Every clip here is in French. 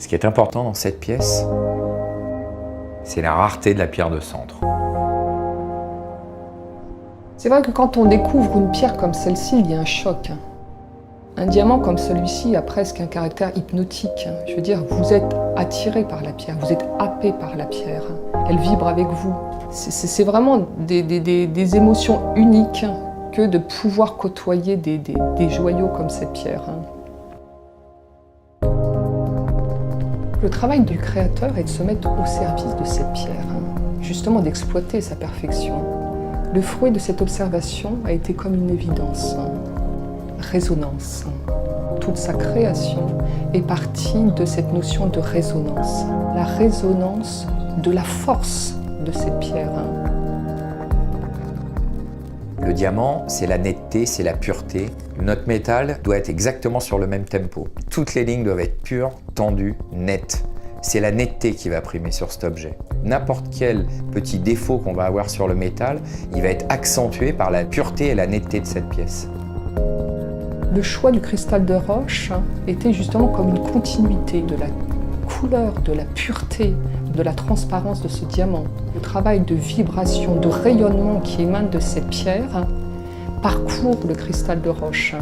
Ce qui est important dans cette pièce, c'est la rareté de la pierre de centre. C'est vrai que quand on découvre une pierre comme celle-ci, il y a un choc. Un diamant comme celui-ci a presque un caractère hypnotique. Je veux dire, vous êtes attiré par la pierre, vous êtes happé par la pierre. Elle vibre avec vous. C'est vraiment des émotions uniques que de pouvoir côtoyer des joyaux comme cette pierre. Le travail du créateur est de se mettre au service de cette pierre, justement d'exploiter sa perfection. Le fruit de cette observation a été comme une évidence, résonance. Toute sa création est partie de cette notion de résonance, la résonance de la force de cette pierre. Le diamant, c'est la netteté, c'est la pureté. Notre métal doit être exactement sur le même tempo. Toutes les lignes doivent être pures, tendues, nettes. C'est la netteté qui va primer sur cet objet. N'importe quel petit défaut qu'on va avoir sur le métal, il va être accentué par la pureté et la netteté de cette pièce. Le choix du cristal de roche était justement comme une continuité de la couleur, de la pureté, de la transparence de ce diamant. Le travail de vibration, de rayonnement qui émane de cette pierre parcourt le cristal de roche.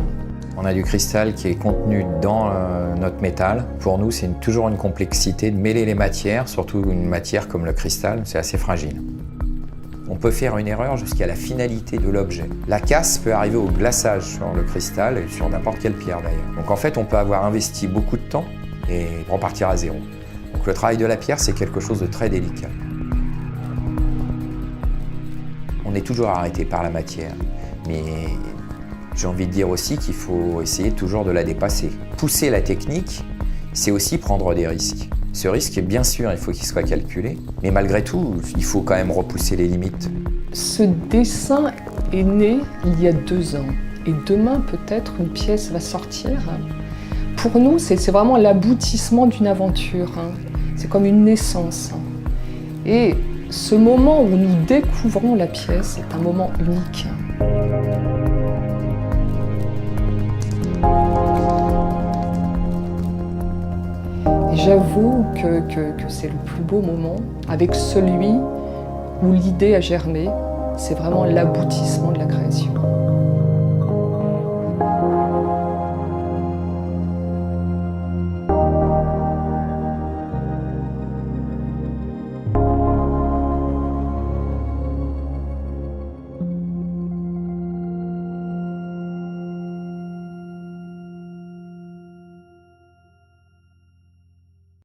On a du cristal qui est contenu dans notre métal. Pour nous, c'est toujours une complexité de mêler les matières, surtout une matière comme le cristal, c'est assez fragile. On peut faire une erreur jusqu'à la finalité de l'objet. La casse peut arriver au glaçage sur le cristal et sur n'importe quelle pierre d'ailleurs. Donc en fait, on peut avoir investi beaucoup de temps et repartir à zéro. Donc le travail de la pierre, c'est quelque chose de très délicat. On est toujours arrêté par la matière, mais j'ai envie de dire aussi qu'il faut essayer toujours de la dépasser. Pousser la technique, c'est aussi prendre des risques. Ce risque, bien sûr, il faut qu'il soit calculé, mais malgré tout, il faut quand même repousser les limites. Ce dessin est né il y a 2 ans, et demain, peut-être, une pièce va sortir. Pour nous, c'est vraiment l'aboutissement d'une aventure. C'est comme une naissance. Et ce moment où nous découvrons la pièce est un moment unique. J'avoue que c'est le plus beau moment, avec celui où l'idée a germé. C'est vraiment l'aboutissement de la création.